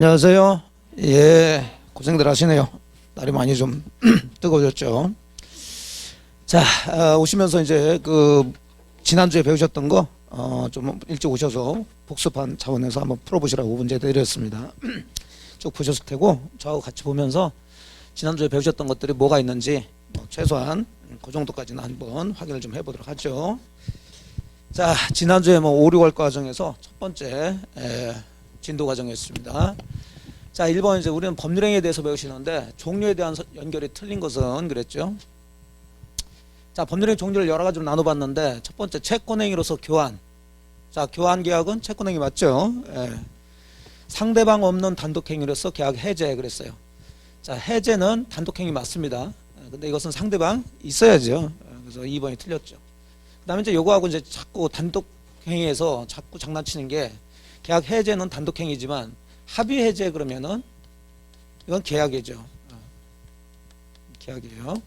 안녕하세요. 예, 고생들 하시네요. 날이 많이 좀 뜨거워졌죠. 자, 오시면서 이제 지난주에 배우셨던 거, 좀 일찍 오셔서 복습한 차원에서 한번 풀어보시라고 문제 드렸습니다. 쭉 보셨을 테고, 저하고 같이 보면서 지난주에 배우셨던 것들이 뭐가 있는지, 최소한 그 정도까지는 한번 확인을 좀 해보도록 하죠. 자, 지난주에 5, 6월 과정에서 첫 번째, 진도 과정이었습니다. 자, 1번 이제 우리는 법률행위에 대해서 배우시는데 종류에 대한 연결이 틀린 것은 그랬죠. 자, 법률행위 종류를 여러 가지로 나눠봤는데 첫 번째 채권행위로서 교환. 자, 교환 계약은 채권행위 맞죠? 예. 상대방 없는 단독행위로서 계약 해제 그랬어요. 자, 해제는 단독행위 맞습니다. 근데 이것은 상대방 있어야죠. 그래서 2번이 틀렸죠. 그 다음에 이제 요거하고 이제 자꾸 단독행위에서 자꾸 장난치는 게 계약 해제는 단독행위지만 합의 해제 그러면은 이건 계약이죠. 계약이에요.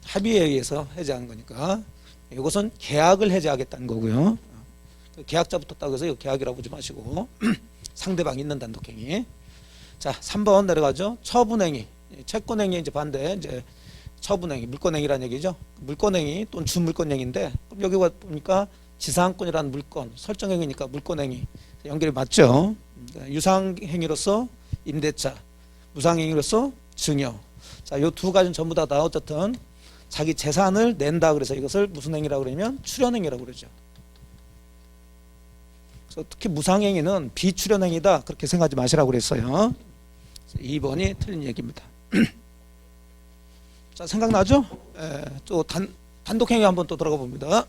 합의에 의해서 해제하는 거니까 이것은 계약을 해제하겠다는 거고요. 계약자 붙었다고 해서 이거 계약이라고 보지 마시고 상대방 있는 단독행위. 자, 3번 내려가죠. 처분행위. 채권행위 이제 반대 이제 처분행위, 물권행위라는 얘기죠. 물권행위 또는 주물권행위인데 그럼 여기 보니까 지상권이라는 물권, 설정행위니까 물권행위 연결이 맞죠. 유상행위로서 임대차, 무상행위로서 증여. 자, 요 두 가지는 전부 다 어쨌든 자기 재산을 낸다 그래서 이것을 무슨 행위라고 그러면 출연행위라고 그러죠. 그래서 특히 무상행위는 비출연행위다 그렇게 생각하지 마시라고 그랬어요. 2번이 틀린 얘기입니다. 자, 생각나죠? 예, 또 단독행위 한번 또 들어가 봅니다.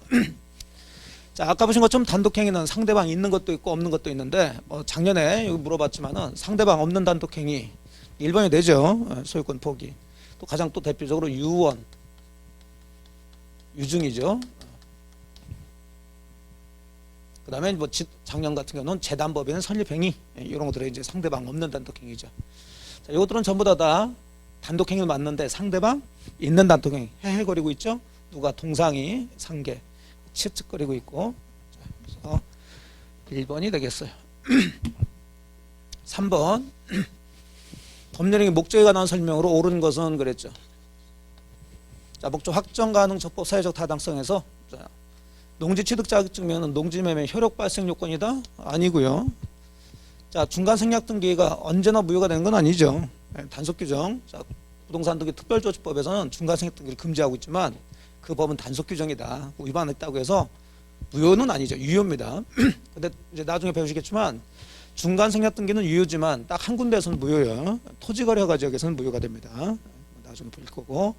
자, 아까 보신 것처럼 단독행위는 상대방 있는 것도 있고 없는 것도 있는데 작년에 여기 물어봤지만은 상대방 없는 단독행위 1번이 되죠. 소유권 포기. 또 가장 또 대표적으로 유언, 유증이죠. 그 다음에 작년 같은 경우는 재단법인 설립행위 이런 것들이 이제 상대방 없는 단독행위죠. 자, 이것들은 전부 다 단독행위는 맞는데 상대방 있는 단독행위 헤헤거리고 있죠. 누가 동상이 상계 치읓거리고 있고. 자, 그래서 1번이 되겠어요. 3번 법률행위 목적에 관한 설명으로 옳은 것은 그랬죠. 자, 목적 확정 가능 적법 사회적 타당성에서 자, 농지 취득 자격증명은 농지매매 효력 발생 요건이다? 아니고요. 자, 중간 생략 등기가 언제나 무효가 되는 건 아니죠. 단속 규정. 자, 부동산 등기 특별조치법에서는 중간 생략 등기를 금지하고 있지만 그 법은 단속 규정이다. 위반했다고 해서 무효는 아니죠. 유효입니다. 근데 이제 나중에 배우시겠지만 중간 생략 등기는 유효지만 딱 한 군데에서는 무효예요. 토지거래 허가 지역에서는 무효가 됩니다. 나중에 볼 거고.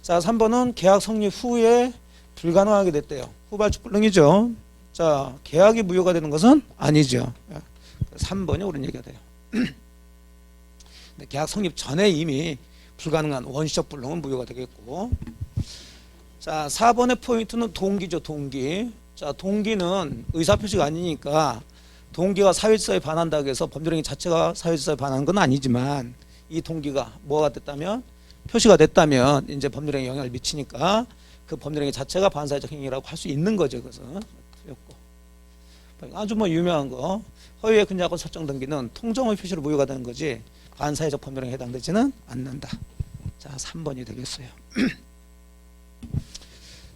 자, 3번은 계약 성립 후에 불가능하게 됐대요. 후발축 불능이죠. 자, 계약이 무효가 되는 것은 아니죠. 3번이 옳은 얘기가 돼요. 계약 성립 전에 이미 불가능한 원시적 불능은 무효가 되겠고. 자, 4번의 포인트는 동기죠. 동기. 자, 동기는 의사표시가 아니니까 동기가 사회질서에 반한다고 해서 법률행위 자체가 사회질서에 반하는 건 아니지만 이 동기가 뭐가 됐다면 표시가 됐다면 이제 법률행위에 영향을 미치니까 그 법률행위 자체가 반사회적 행위라고 할 수 있는 거죠. 그것은 아주 유명한 거 허위의 근저하권 설정 등기는 통정의 표시로 무효가 되는 거지 반사회적 법률행위에 해당되지는 않는다. 자, 3번이 되겠어요.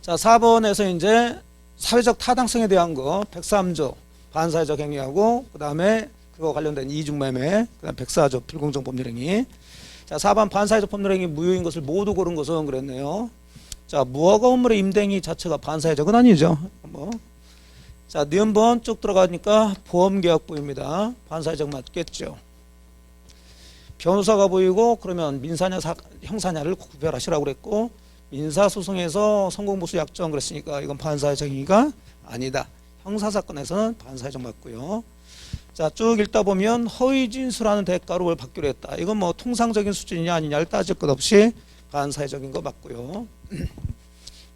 자, 4번에서 이제 사회적 타당성에 대한 거 103조 반사회적 행위하고 그 다음에 그거 관련된 이중매매 그 다음 104조 불공정 법률행위. 자, 4번 반사회적 법률행위 무효인 것을 모두 고른 것은 그랬네요. 자, 무허가 건물의 임대행위 자체가 반사회적은 아니죠. 자, 니은번 쭉 들어가니까 보험계약부입니다. 반사회적 맞겠죠. 변호사가 보이고 그러면 민사냐 형사냐를 구별하시라고 그랬고 민사소송에서 성공보수 약정 그랬으니까 이건 반사회적 행위가 아니다. 형사사건에서는 반사회적 맞고요. 자, 쭉 읽다 보면 허위 진술하는 대가로 뭘 받기로 했다. 이건 통상적인 수준이냐 아니냐를 따질 것 없이 반사회적인 거 맞고요.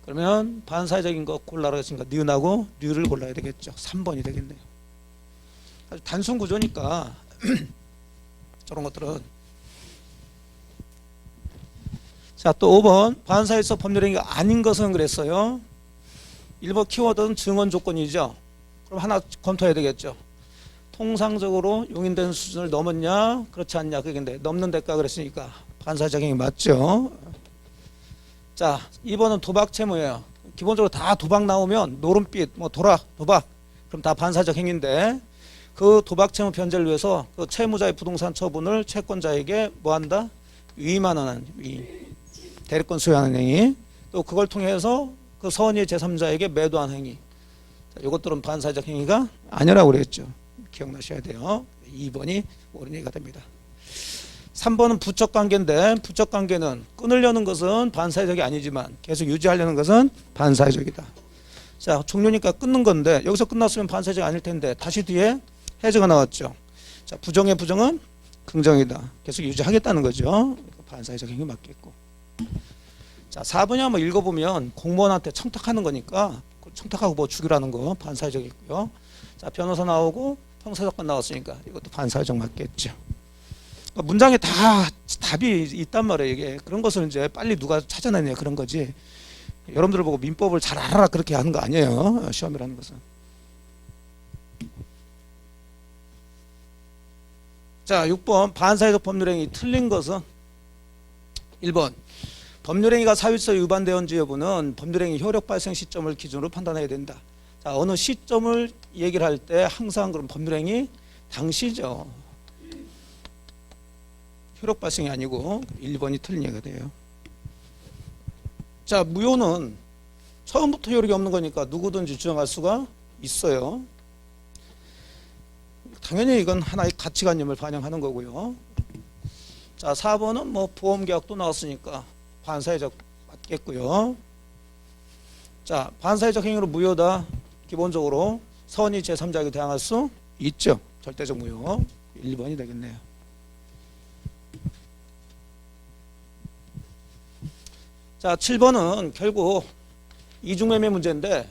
그러면 반사회적인 거 골라라 했으니까 니은하고 류를 골라야 되겠죠. 3번이 되겠네요. 아주 단순 구조니까 저런 것들은. 자, 또 5번 반사회적 법률행위가 아닌 것은 그랬어요. 1번 키워드는 증언 조건이죠. 그럼 하나 검토해야 되겠죠. 통상적으로 용인되는 수준을 넘었냐 그렇지 않냐 그게 넘는 대가 그랬으니까 반사적 행위 맞죠. 자 2번은 도박 채무예요. 기본적으로 다 도박 나오면 노름빛 뭐 도박 그럼 다 반사적 행위인데 그 도박 채무 변제를 위해서 그 채무자의 부동산 처분을 채권자에게 뭐한다? 위임하는 대리권 소유하는 행위 또 그걸 통해서 그 선의 제3자에게 매도한 행위 이것들은 반사적 행위가 아니라고 그랬죠. 기억나셔야 돼요. 2번이 옳은 얘기가 됩니다. 3번은 부적 관계인데 부적 관계는 끊으려는 것은 반사회적이 아니지만 계속 유지하려는 것은 반사회적이다. 자 종료니까 끊는 건데 여기서 끝났으면 반사회적이 아닐 텐데 다시 뒤에 해제가 나왔죠. 자 부정의 부정은 긍정이다. 계속 유지하겠다는 거죠. 반사회적 행위 맞겠고. 자 4번이 한번 읽어보면 공무원한테 청탁하는 거니까 청탁하고 뭐 죽이라는 거 반사회적이고요. 자 변호사 나오고 형사사건 나왔으니까 이것도 반사회적 맞겠죠. 문장에 다 답이 있단 말이에요. 이게 그런 것을 이제 빨리 누가 찾아내냐 그런 거지. 여러분들 보고 민법을 잘 알아라 그렇게 하는 거 아니에요. 시험이라는 것은. 자 6번 반사회적 법률행위 틀린 것은 1번 법률행위가 사유처에 위반되었는지 여부는 법률행위 효력 발생 시점을 기준으로 판단해야 된다. 자 어느 시점을 얘기를 할 때 항상 그런 법률행위 당시죠. 효력 발생이 아니고 1번이 틀린 얘기가 돼요. 자 무효는 처음부터 효력이 없는 거니까 누구든지 주장할 수가 있어요. 당연히 이건 하나의 가치관념을 반영하는 거고요. 자 4번은 뭐 보험계약도 나왔으니까 반사회적 맞겠고요. 자 반사회적 행위로 무효다. 기본적으로 선의 제3자에게 대항할 수 있죠. 절대적 무효 1번이 되겠네요. 자 7번은 결국 이중매매 문제인데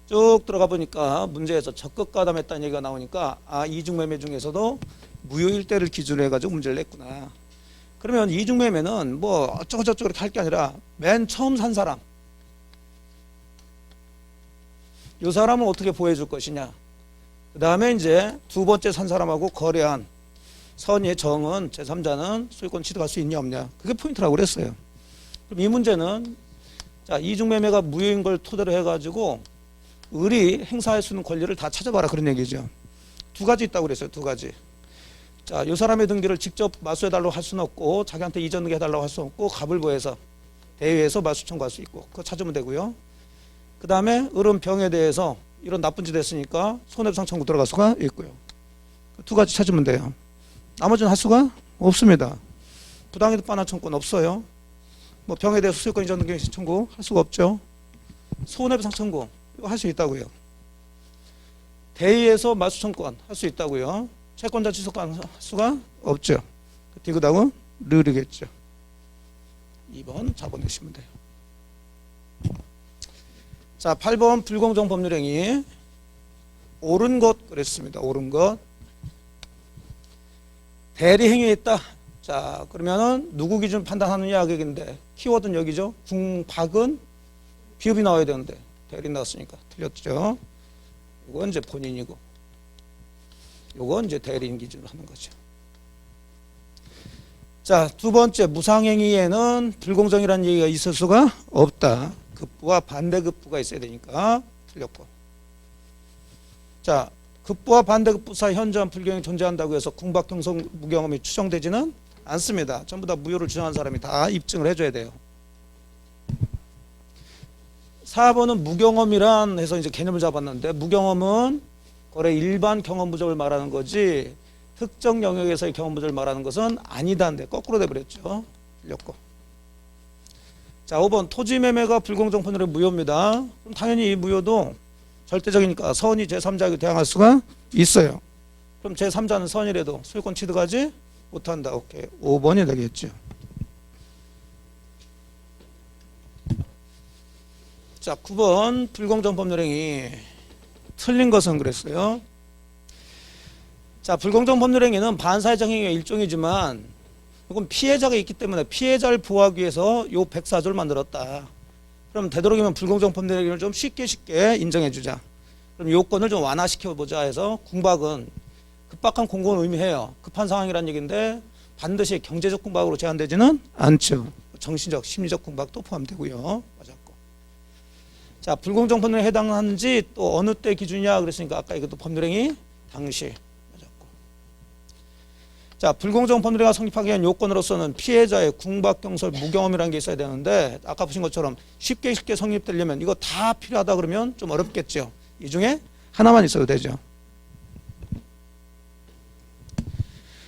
쭉 들어가 보니까 문제에서 적극 가담했다는 얘기가 나오니까 아 이중매매 중에서도 무효일 때를 기준으로 해가지고 문제를 냈구나. 그러면 이중매매는 뭐 어쩌고저쩌고 이렇게 할 게 아니라 맨 처음 산 사람 이 사람은 어떻게 보호해줄 것이냐. 그 다음에 이제 두 번째 산 사람하고 거래한 선의의 정은 제3자는 소유권 취득할 수 있냐 없냐. 그게 포인트라고 그랬어요. 그럼 이 문제는 자 이중매매가 무효인 걸 토대로 해가지고 을이 행사할 수 있는 권리를 다 찾아봐라 그런 얘기죠. 두 가지 있다고 그랬어요. 두 가지. 자, 이 사람의 등기를 직접 마수해달라고 할 수는 없고 자기한테 이전 등기해달라고 할 수는 없고 가불부에서 대회에서 마수 청구할 수 있고 그거 찾으면 되고요. 그 다음에 을은 병에 대해서 이런 나쁜 짓 했으니까 손해배상 청구 들어갈 수가 있고요. 두 가지 찾으면 돼요. 나머지는 할 수가 없습니다. 부당이득 반환 청구는 없어요. 뭐 병에 대해서 소유권 이전 등기 청구 할 수가 없죠. 손해배상 청구 이거 할 수 있다고요. 대의에서 마수 청구권 할 수 있다고요. 채권자 취소권 할 수가 없죠. 디귿하고 르르겠죠. 2번 잡아내시면 돼요. 자 8번 불공정 법률행위 옳은 것 그랬습니다. 옳은 것 대리행위했다. 자 그러면은 누구 기준 판단하느냐 얘기인데 키워드는 여기죠. 궁박은 비읍이 나와야 되는데 대리 나왔으니까 틀렸죠. 이건 이제 본인이고 요건 이제 대리인 기준으로 하는 거죠. 자 두 번째 무상행위에는 불공정이라는 얘기가 있을 수가 없다. 급부와 반대급부가 있어야 되니까 틀렸고. 자 급부와 반대급부 사이 현저한 불경이 존재한다고 해서 궁박경성 무경험이 추정되지는 않습니다. 전부 다 무효를 주장한 사람이 다 입증을 해줘야 돼요. 4번은 무경험이란 해서 이제 개념을 잡았는데 무경험은 거래 일반 경험 부족을 말하는 거지 특정 영역에서의 경험 부족을 말하는 것은 아니다인데 거꾸로 돼버렸죠. 틀렸고. 자 5번 토지 매매가 불공정 판결의 무효입니다. 그럼 당연히 이 무효도 절대적이니까 선의 제3자에게 대항할 수가 있어요. 그럼 제3자는 선이라도 소유권 취득하지 못한다. 오케이. 5번이 되겠죠. 자 9번 불공정 법률행위 틀린 것은 그랬어요. 자 불공정 법률행위는 반사회적 행위의 일종이지만 이건 피해자가 있기 때문에 피해자를 보호하기 위해서 요 104조를 만들었다. 그럼 되도록이면 불공정 법률행위를 좀 쉽게 인정해 주자. 그럼 요건을 좀 완화시켜 보자 해서 궁박은 급박한 공고는 의미해요. 급한 상황이란 얘기인데 반드시 경제적 궁박으로 제한되지는 않죠. 정신적, 심리적 궁박도 포함되고요. 맞았고. 자, 불공정 법률에 해당하는지 또 어느 때 기준이냐 그랬으니까 아까 이것도 법률행위 당시. 맞았고. 자, 불공정 법률행위가 성립하기 위한 요건으로서는 피해자의 궁박, 경솔, 무경험이라는 게 있어야 되는데 아까 보신 것처럼 쉽게 성립되려면 이거 다 필요하다 그러면 좀 어렵겠죠. 이 중에 하나만 있어도 되죠.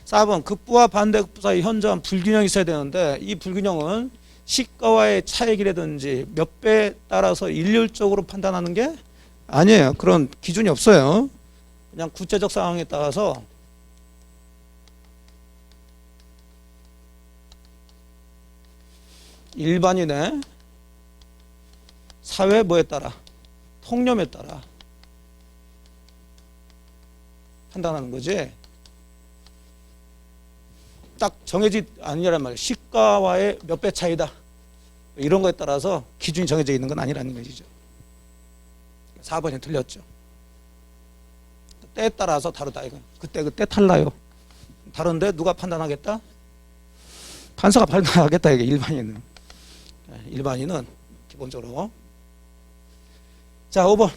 4번 급부와 반대급부 사이 현저한 불균형이 있어야 되는데 이 불균형은 시가와의 차익이라든지 몇 배에 따라서 일률적으로 판단하는 게 아니에요. 그런 기준이 없어요. 그냥 구체적 상황에 따라서 일반인의 사회 뭐에 따라 통념에 따라 판단하는 거지. 딱 정해지 아니란 말이에요. 시가와의 몇 배 차이다. 이런 거에 따라서 기준이 정해져 있는 건 아니라는 것이죠. 4번이 틀렸죠. 때에 따라서 다르다. 이거. 그때 달라요. 다른데 누가 판단하겠다? 판사가 판단하겠다. 이게 일반인은. 일반인은 기본적으로. 자, 5번.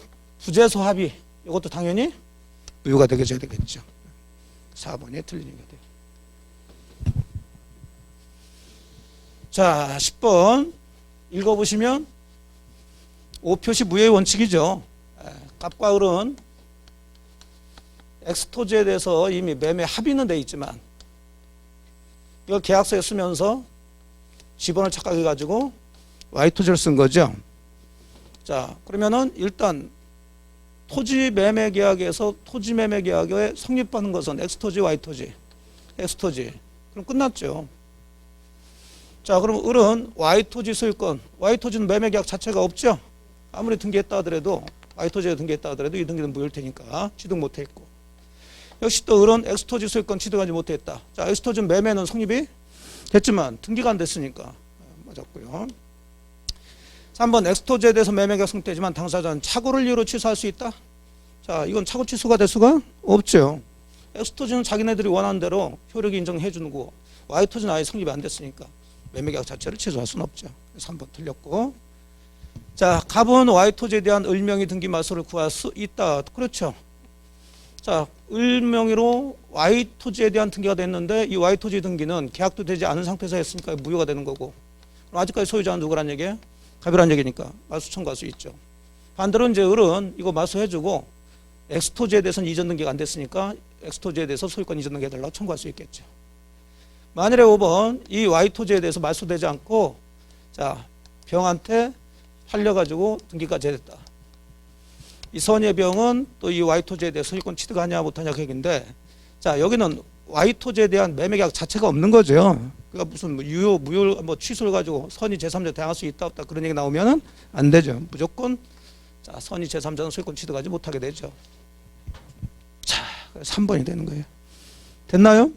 부재소 합의. 이것도 당연히 무효가 되겠죠. 4번이 틀린 얘기가 돼요. 자, 10번 읽어보시면 5표시 무효의 원칙이죠. 값과 을은 엑스토지에 대해서 이미 매매 합의는 돼 있지만 이거 계약서에 쓰면서 지번을 착각해가지고 Y토지를 쓴 거죠. 자, 그러면은 일단 토지 매매 계약에서 토지 매매 계약에 성립하는 것은 엑스토지, Y토지. 엑스토지. 그럼 끝났죠. 자, 그럼 을은 Y토지 소유권, Y토지는 매매계약 자체가 없죠. 아무리 등기했다 하더라도 Y토지에 등기했다 하더라도 이 등기는 무효일 테니까 취득 못했고, 역시 또 을은 X토지 소유권 취득하지 못했다. 자, X토지 매매는 성립이 됐지만 등기가 안 됐으니까 맞았고요. 3번 X토지에 대해서 매매계약 성립되지만 당사자는 착오를 이유로 취소할 수 있다. 자, 이건 착오 취소가 될 수가 없죠. X토지는 자기네들이 원하는 대로 효력이 인정해 주는 거고 Y토지는 아예 성립이 안 됐으니까 매매계약 자체를 취소할 수는 없죠. 3번 틀렸고. 자, 갑은 Y토지에 대한 을명의 등기 말소를 구할 수 있다. 그렇죠. 자, 을명의로 Y토지에 대한 등기가 됐는데 이 Y토지 등기는 계약도 되지 않은 상태에서 했으니까 무효가 되는 거고, 그럼 아직까지 소유자는 누구란 얘기예요? 갑이란 얘기니까 말소 청구할 수 있죠. 반대로 이제 을은 이거 말소해주고 X토지에 대해서는 이전 등기가 안 됐으니까 X토지에 대해서 소유권 이전 등기 해달라고 청구할 수 있겠죠. 만일에 5번 이 Y토지에 대해서 말소되지 않고 자, 병한테 팔려가지고 등기까지 했다. 이 선의 병은 또 이 Y토지에 대해서 소유권 취득하냐 못하냐 그 얘기인데, 자, 여기는 Y토지에 대한 매매계약 자체가 없는 거죠. 그러니까 무슨 유효, 무효 뭐 취소를 가지고 선이 제3자 대항할 수 있다 없다 그런 얘기 나오면은 안 되죠. 무조건 자, 선이 제3자는 소유권 취득하지 못하게 되죠. 자, 3번이 되는 거예요. 됐나요?